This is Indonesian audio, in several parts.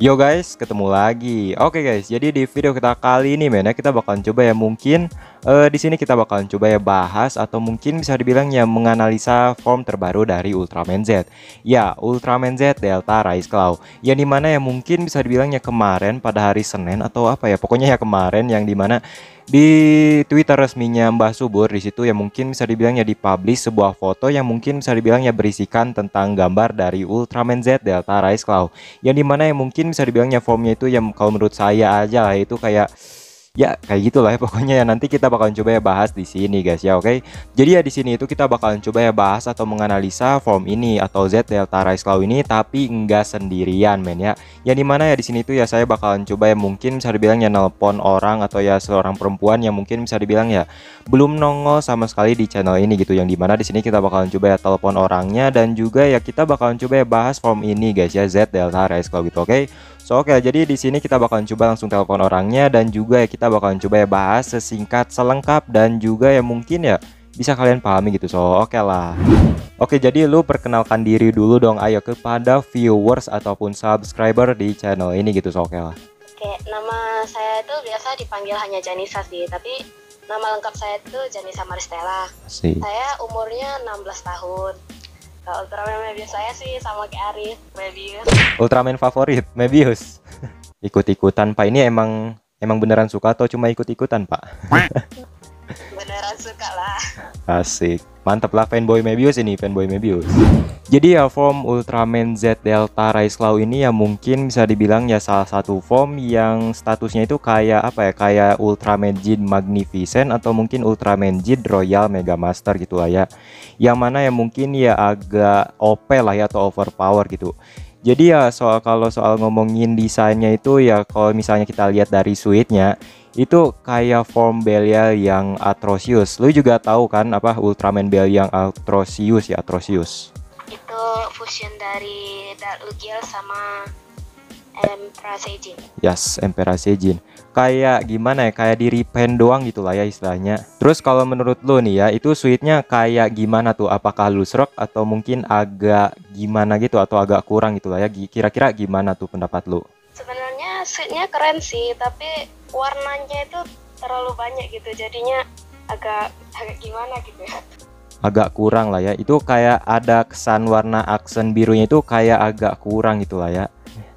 Yo guys, ketemu lagi. Oke guys, jadi di video kita kali ini men ya kita bakalan coba ya mungkin di sini kita bakalan coba ya bahas atau mungkin bisa dibilang ya menganalisa form terbaru dari Ultraman Z. Ya, Ultraman Z Delta Rise Claw. Yang dimana ya mungkin bisa dibilang ya kemarin pada hari Senin atau apa ya, pokoknya ya kemarin yang dimana di Twitter resminya Mbah Subur di situ ya mungkin bisa dibilang ya dipublish sebuah foto yang mungkin bisa dibilang ya berisikan tentang gambar dari Ultraman Z Delta Rise Claw. Yang dimana ya mungkin bisa dibilangnya formnya itu yang kalau menurut saya aja lah itu kayak ya kayak gitulah ya pokoknya ya nanti kita bakalan coba ya bahas di sini guys ya, oke. Jadi ya di sini itu kita bakalan coba ya bahas atau menganalisa form ini atau Z Delta Rise Claw ini tapi enggak sendirian men ya. Yang dimana ya di sini itu ya saya bakalan coba ya mungkin bisa dibilang ya nelpon orang atau ya seorang perempuan yang mungkin bisa dibilang ya belum nongol sama sekali di channel ini gitu. Yang dimana di sini kita bakalan coba ya telepon orangnya dan juga ya kita bakalan coba ya bahas form ini guys ya, Z Delta Rise Claw gitu, oke. Oke, jadi di sini kita bakalan coba langsung telepon orangnya dan juga ya kita bakalan coba ya bahas sesingkat, selengkap dan juga ya mungkin ya bisa kalian pahami gitu. Oke lah. Oke, jadi lu perkenalkan diri dulu dong ayo kepada viewers ataupun subscriber di channel ini gitu. Oke lah. Oke, nama saya itu biasa dipanggil hanya Janisa sih, tapi nama lengkap saya itu Janisa Maristella. Saya umurnya 16 tahun. Kalau Ultraman Mebius saya sih sama kayak Arif, Mebius. Ultraman favorit, Mebius. Ikut-ikutan Pak, ini emang beneran suka atau cuma ikut-ikutan Pak? Beneran suka lah. Asik, mantep lah fanboy Mebius ini, fanboy Mebius. Jadi ya form Ultraman Z Delta Rise Claw ini ya mungkin bisa dibilang ya salah satu form yang statusnya itu kayak apa ya, kayak Ultraman Jid Magnificent atau mungkin Ultraman Jid Royal Mega Master gitu lah ya. Yang mana ya mungkin ya agak OP lah ya atau overpower gitu. Jadi ya kalau soal ngomongin desainnya itu ya kalau misalnya kita lihat dari suite-nya itu kayak form Belial yang Atrocious. Lu juga tahu kan apa Ultraman Belial yang Atrocious ya, Atrocious. Itu fusion dari Dark Lugiel sama Emperor Seijin. Yes, Emperor Seijin. Kayak gimana ya, kayak di repaint doang gitu lah ya istilahnya. Terus kalau menurut lu nih ya, itu suite-nya kayak gimana tuh? Apakah lu serok atau mungkin agak gimana gitu atau agak kurang gitu lah ya? Kira-kira gimana tuh pendapat lu? Sebenarnya suite-nya keren sih, tapi warnanya itu terlalu banyak gitu, jadinya agak gimana gitu ya. Agak kurang lah ya. Itu kayak ada kesan warna aksen birunya itu kayak agak kurang gitu lah ya.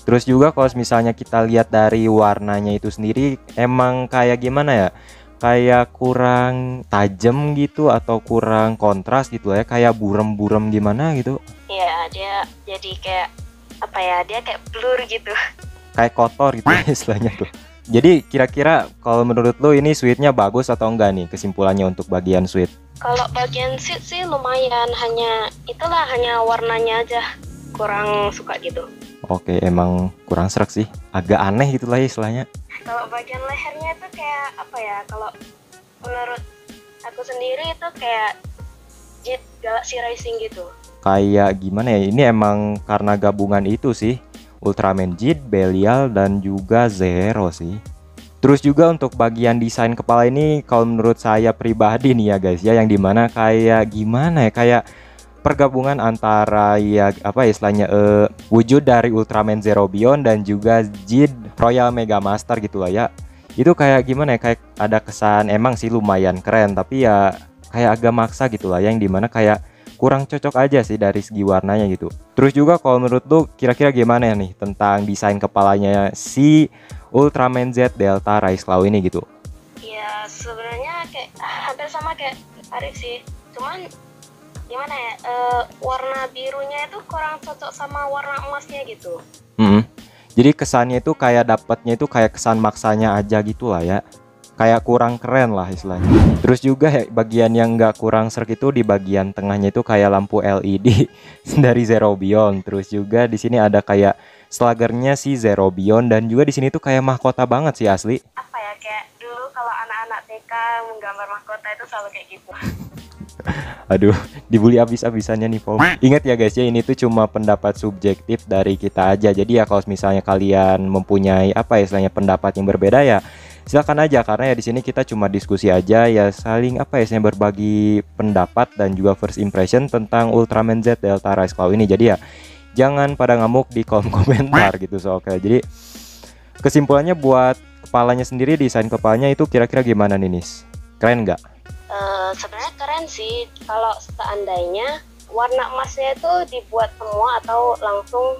Terus juga kalau misalnya kita lihat dari warnanya itu sendiri emang kayak gimana ya, kayak kurang tajam gitu atau kurang kontras gitu ya, kayak burem-burem gimana gitu. Iya, dia jadi kayak apa ya, dia kayak blur gitu, kayak kotor gitu ya istilahnya tuh. Jadi kira-kira kalau menurut lo ini suite-nya bagus atau enggak nih kesimpulannya untuk bagian suite? Kalau bagian suite sih lumayan, hanya warnanya aja kurang suka gitu. Oke, emang kurang serak sih, agak aneh gitulah ya istilahnya. Kalau bagian lehernya itu kayak apa ya, kalau menurut aku sendiri itu kayak Jet Galaxy Rising gitu. Kayak gimana ya, ini emang karena gabungan itu sih, Ultraman Jid, Belial dan juga Zero sih. Terus juga untuk bagian desain kepala ini kalau menurut saya pribadi nih ya guys ya, yang dimana kayak gimana ya, kayak pergabungan antara ya apa istilahnya wujud dari Ultraman Zero Beyond dan juga Jid Royal Mega Master gitu lah ya. Itu kayak gimana ya, kayak ada kesan emang sih lumayan keren tapi ya kayak agak maksa gitu lah, yang dimana kayak kurang cocok aja sih dari segi warnanya gitu. Terus juga kalau menurut lu kira-kira gimana ya nih tentang desain kepalanya si Ultraman Z Delta Rise Claw ini gitu? Ya sebenarnya kayak hampir sama kayak Arif sih, cuman gimana ya, warna birunya itu kurang cocok sama warna emasnya gitu. Jadi kesannya itu kayak dapatnya itu kayak kesan maksanya aja gitu lah ya, kayak kurang keren lah istilahnya. Terus juga ya, bagian yang nggak kurang serk itu di bagian tengahnya itu kayak lampu LED dari Zero Beyond. Terus juga di sini ada kayak slagernya si Zero Beyond dan juga di sini tuh kayak mahkota banget sih asli. Apa ya, kayak dulu kalau anak-anak TK menggambar mahkota itu selalu kayak gitu. Aduh, dibully abis-abisannya nih Pom. Ingat ya guys ya, ini tuh cuma pendapat subjektif dari kita aja. Jadi ya kalau misalnya kalian mempunyai apa ya istilahnya pendapat yang berbeda ya silakan aja, karena ya di sini kita cuma diskusi aja ya, saling apa ya istilahnya berbagi pendapat dan juga first impression tentang Ultraman Z Delta Rise Claw ini. Jadi ya jangan pada ngamuk di kolom komentar gitu. So oke, jadi kesimpulannya buat kepalanya sendiri, desain kepalanya itu kira-kira gimana nih Nis? Keren nggak? Sebenarnya keren sih kalau seandainya warna emasnya itu dibuat semua atau langsung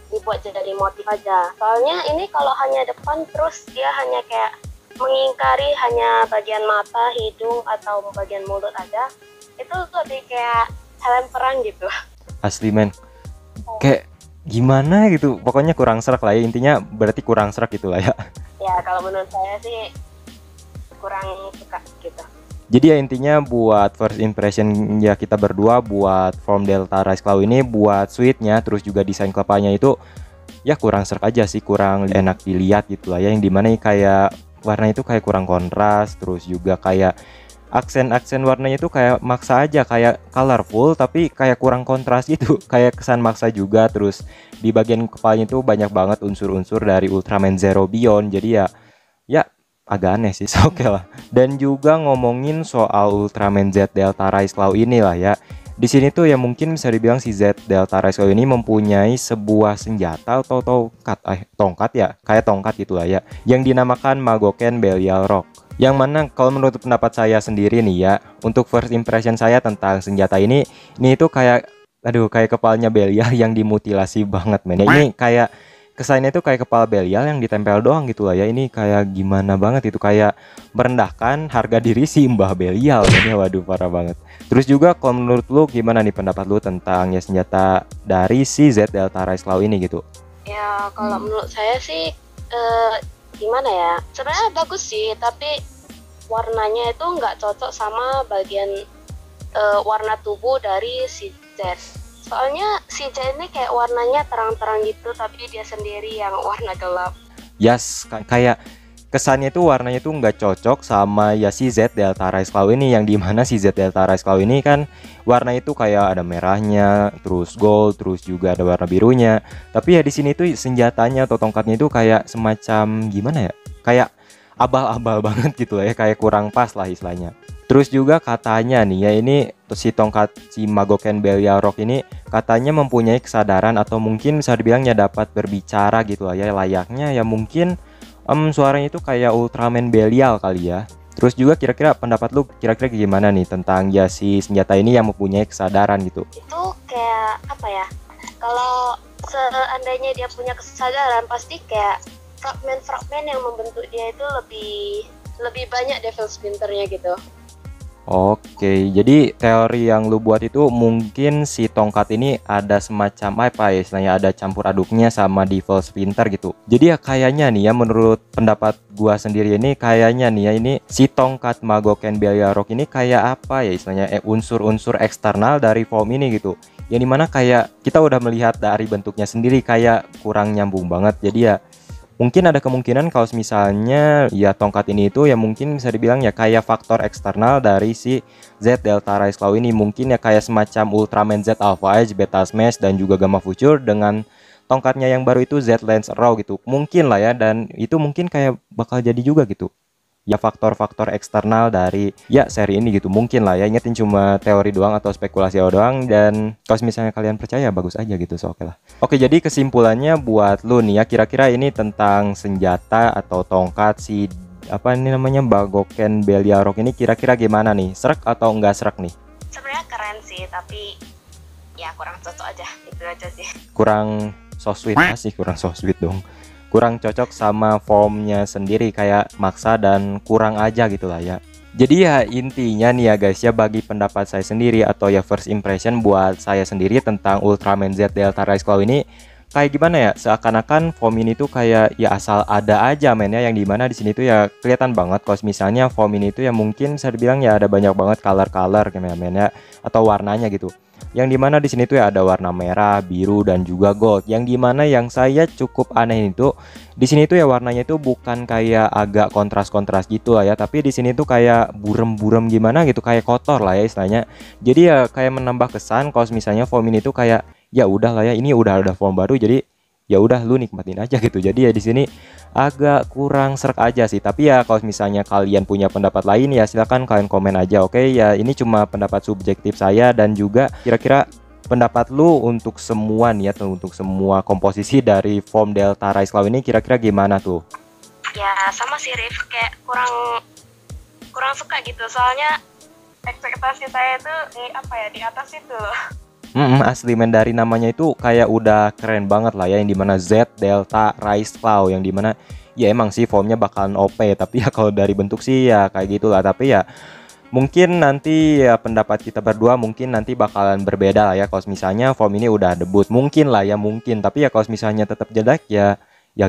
dibuat jadi motif aja. Soalnya ini kalau hanya depan terus dia hanya kayak mengingkari hanya bagian mata, hidung atau bagian mulut aja, itu lebih kayak helm perang gitu. Asli men, kayak gimana gitu, pokoknya kurang serak lah ya, intinya berarti kurang serak gitu lah ya. Ya kalau menurut saya sih kurang suka gitu. Jadi ya intinya buat first impression ya kita berdua buat form Delta Rice Claw ini, buat suite-nya terus juga desain kepalanya itu ya kurang serak aja sih, kurang enak dilihat gitu lah ya, yang dimana kayak warna itu kayak kurang kontras, terus juga kayak aksen-aksen warnanya itu kayak maksa aja, kayak colorful tapi kayak kurang kontras gitu, kayak kesan maksa juga. Terus di bagian kepalanya itu banyak banget unsur-unsur dari Ultraman Zero Beyond, jadi ya agak aneh sih. Oke lah. Dan juga ngomongin soal Ultraman Z Delta Rice Claw ini lah ya, di sini tuh ya mungkin bisa dibilang si Z Delta Rice Claw ini mempunyai sebuah senjata atau tongkat ya, kayak tongkat gitulah ya, yang dinamakan Magoken Belial Rock. Yang mana kalau menurut pendapat saya sendiri nih ya, untuk first impression saya tentang senjata ini itu kayak kayak kepalanya Belial yang dimutilasi banget men. Ya, ini kayak kesannya itu kayak kepala Belial yang ditempel doang gitu lah ya. Ini kayak gimana banget itu, kayak merendahkan harga diri si Mbah Belial ini. Waduh parah banget. Terus juga kalau menurut lu gimana nih pendapat lu tentang ya senjata dari si Z Delta Rice Claw ini gitu? Ya kalau menurut saya sih gimana ya, sebenarnya bagus sih, tapi warnanya itu nggak cocok sama bagian warna tubuh dari si Z. Soalnya si Z ini kayak warnanya terang-terang gitu, tapi dia sendiri yang warna gelap. Yes, kayak kesannya itu warnanya itu nggak cocok sama ya si Z Delta Rice Claw ini, yang dimana si Z Delta Rice Claw ini kan warna itu kayak ada merahnya, terus gold, terus juga ada warna birunya. Tapi ya di sini tuh senjatanya atau tongkatnya itu kayak semacam gimana ya, kayak abal-abal banget gitu ya, kayak kurang pas lah istilahnya. Terus juga katanya nih ya, ini si tongkat si Magoken Belial Rock ini katanya mempunyai kesadaran atau mungkin bisa dibilang ya dapat berbicara gitu lah ya, layaknya ya mungkin suaranya itu kayak Ultraman Belial kali ya. Terus juga kira-kira pendapat lu kira-kira gimana nih tentang ya si senjata ini yang mempunyai kesadaran gitu? Itu kayak apa ya, kalau seandainya dia punya kesadaran pasti kayak fragmen-fragmen yang membentuk dia itu lebih banyak devil splinternya gitu. Oke, jadi teori yang lu buat itu mungkin si tongkat ini ada semacam apa ya istilahnya, ada campur aduknya sama Devil Splinter gitu. Jadi ya kayaknya nih ya, menurut pendapat gua sendiri ini kayaknya nih ya, ini si tongkat Magoken Belial Rock ini kayak apa ya istilahnya, unsur-unsur eksternal dari form ini gitu. Yang dimana kayak kita udah melihat dari bentuknya sendiri kayak kurang nyambung banget. Jadi ya mungkin ada kemungkinan kalau misalnya ya tongkat ini itu ya mungkin bisa dibilang ya kayak faktor eksternal dari si Z Delta Rice Claw ini. Mungkin ya kayak semacam Ultraman Z Alpha Edge, Beta Smash, dan juga Gamma Future dengan tongkatnya yang baru itu Z Lance Arrow gitu. Mungkin lah ya, dan itu mungkin kayak bakal jadi juga gitu. Ya faktor-faktor eksternal dari ya seri ini gitu, mungkin lah ya. Ingetin cuma teori doang atau spekulasi doang, dan kalau misalnya kalian percaya bagus aja gitu. So oke lah. Oke, jadi kesimpulannya buat lu nih ya, kira-kira ini tentang senjata atau tongkat si apa ini namanya Magoken Belial Rock ini kira-kira gimana nih, serak atau enggak serak nih? Sebenarnya keren sih, tapi ya kurang cocok aja, itu aja sih. Kurang so sweet sih, kurang so sweet dong. Kurang cocok sama formnya sendiri, kayak maksa dan kurang aja gitu lah ya. Jadi ya intinya nih ya guys ya, bagi pendapat saya sendiri atau ya first impression buat saya sendiri tentang Ultraman Z Delta Rice Claw ini kayak gimana ya, seakan-akan form ini tuh kayak ya asal ada aja men ya, yang dimana di sini tuh ya kelihatan banget kalau misalnya form ini tuh ya mungkin bisa dibilang ya ada banyak banget color kayak men ya, atau warnanya gitu. Yang dimana di sini tuh ya ada warna merah, biru, dan juga gold. Yang dimana yang saya cukup aneh itu di sini tuh ya warnanya itu bukan kayak agak kontras-kontras gitu lah ya, tapi di sini tuh kayak burem-burem gimana gitu, kayak kotor lah ya istilahnya. Jadi ya kayak menambah kesan kalau misalnya form ini tuh kayak ya udah lah ya, ini udah ada form baru, jadi ya udah lu nikmatin aja gitu. Jadi ya di sini agak kurang serak aja sih. Tapi ya kalau misalnya kalian punya pendapat lain ya silahkan kalian komen aja. Oke ya, ini cuma pendapat subjektif saya, dan juga kira-kira pendapat lu untuk semua nih ya, untuk semua komposisi dari form Delta Rice Claw ini kira-kira gimana tuh? Ya sama sih Rif, kayak kurang suka gitu, soalnya ekspektasi saya itu di atas itu loh. Asli men, dari namanya itu kayak udah keren banget lah ya, yang dimana Z Delta Rice Claw, yang dimana ya emang sih formnya bakalan OP, tapi ya kalau dari bentuk sih ya kayak gitulah. Tapi ya mungkin nanti ya pendapat kita berdua mungkin nanti bakalan berbeda lah ya, kalau misalnya form ini udah debut mungkin lah ya, mungkin. Tapi ya kalau misalnya tetap jelek ya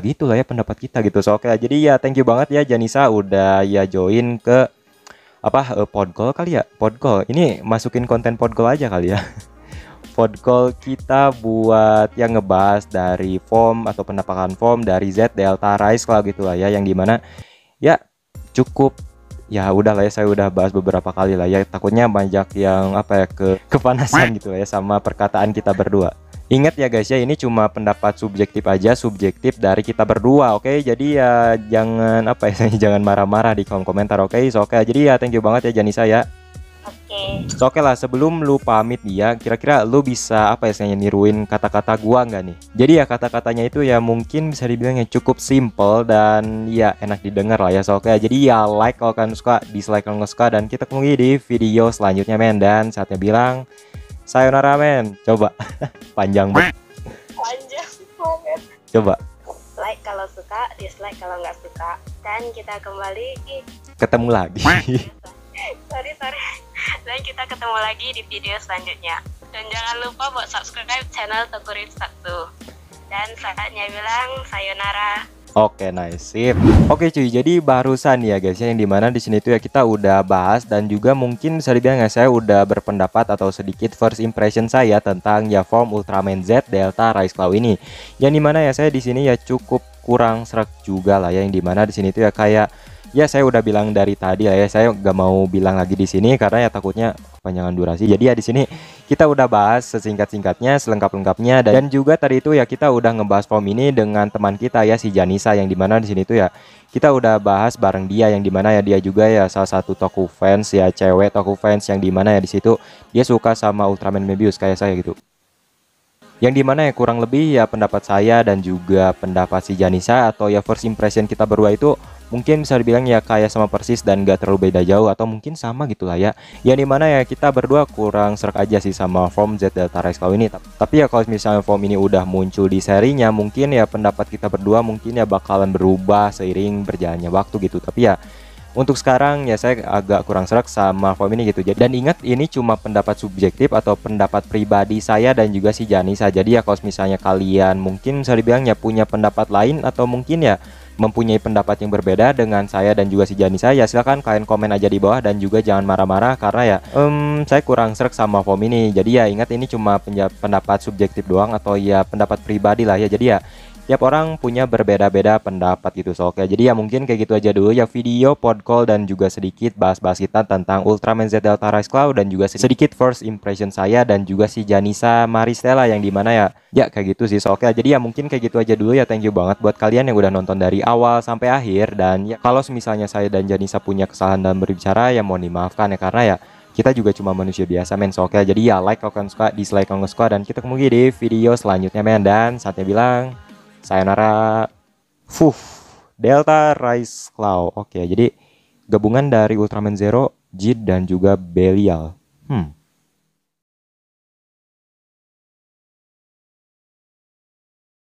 gitulah ya pendapat kita gitu. So oke, jadi ya thank you banget ya Janisa udah ya join ke Podgoal kali ya, Podgoal ini masukin konten Podgoal aja kali ya. Podcall kita buat yang ngebahas dari form atau penampakan form dari Z Delta Rice Claw gitu lah ya, yang dimana ya cukup ya udah lah ya, saya udah bahas beberapa kali lah ya, takutnya banyak yang kepanasan gitu lah ya sama perkataan kita berdua. Ingat ya guys ya, ini cuma pendapat subjektif aja, subjektif dari kita berdua, oke? Jadi ya jangan jangan marah-marah di kolom komentar, oke? So, oke, jadi ya thank you banget ya Janisa ya. So, oke lah, sebelum lu pamit nih ya, kira-kira lu bisa niruin kata-kata gua nggak nih? Jadi ya kata-katanya itu ya mungkin bisa dibilang ya cukup simple dan ya enak didengar lah ya. So, oke, jadi ya like kalau kalian suka, dislike kalau nggak suka, dan kita ketemu di video selanjutnya men. Dan saatnya bilang sayonara men. Coba panjang banget. Panjang banget. Coba. Like kalau suka, dislike kalau nggak suka. Dan kita kembali ketemu lagi. sorry. Dan kita ketemu lagi di video selanjutnya. Dan jangan lupa buat subscribe channel Teguh Rif 1. Dan saatnya bilang sayonara. Oke, nice, sip. Oke cuy, jadi barusan ya guys ya, yang dimana di sini tuh ya kita udah bahas dan juga mungkin bisa dibilang ya saya udah berpendapat atau sedikit first impression saya tentang ya form Ultraman Z Delta Rice Claw ini. Yang dimana ya saya di sini ya cukup kurang serak juga lah ya, yang dimana di sini tuh ya kayak ya saya udah bilang dari tadi ya, saya gak mau bilang lagi di sini karena ya takutnya kepanjangan durasi. Jadi ya di sini kita udah bahas sesingkat-singkatnya, selengkap-lengkapnya, dan juga tadi itu ya kita udah ngebahas form ini dengan teman kita ya si Janisa, yang dimana di sini tuh ya kita udah bahas bareng dia, yang dimana ya dia juga ya salah satu toku fans ya, cewek toku fans, yang dimana ya di situ dia suka sama Ultraman Mebius kayak saya gitu. Yang dimana ya kurang lebih ya pendapat saya dan juga pendapat si Janisa atau ya first impression kita berdua itu mungkin bisa dibilang ya kayak sama persis dan gak terlalu beda jauh, atau mungkin sama gitulah ya. Yang dimana ya kita berdua kurang serak aja sih sama form Z Delta Rice Claw ini. Tapi ya kalau misalnya form ini udah muncul di serinya, mungkin ya pendapat kita berdua mungkin ya bakalan berubah seiring berjalannya waktu gitu. Tapi ya untuk sekarang ya saya agak kurang serak sama form ini gitu. Dan ingat, ini cuma pendapat subjektif atau pendapat pribadi saya dan juga si Janisa. Jadi ya kalau misalnya kalian mungkin bisa dibilang ya punya pendapat lain atau mungkin ya mempunyai pendapat yang berbeda dengan saya dan juga si Janisa, ya silahkan kalian komen aja di bawah, dan juga jangan marah-marah karena ya saya kurang serak sama form ini. Jadi ya ingat, ini cuma pendapat subjektif doang atau ya pendapat pribadi lah ya. Jadi ya tiap orang punya berbeda-beda pendapat gitu. So, oke, jadi ya mungkin kayak gitu aja dulu ya video Podcall dan juga sedikit bahas-bahas kita tentang Ultraman Z Delta Rice Claw, dan juga sedikit first impression saya dan juga si Janisa Maristella, yang dimana ya kayak gitu sih. So, oke, jadi ya mungkin kayak gitu aja dulu ya. Thank you banget buat kalian yang udah nonton dari awal sampai akhir, dan ya kalau misalnya saya dan Janisa punya kesalahan dalam berbicara ya mohon dimaafkan ya, karena ya kita juga cuma manusia biasa men. So, oke, jadi ya like kalau kalian suka, dislike kalau nggak suka, dan kita ketemu di video selanjutnya men. Dan saatnya bilang sayonara. Delta Rice Claw. Oke, jadi gabungan dari Ultraman Zero, Jid, dan juga Belial.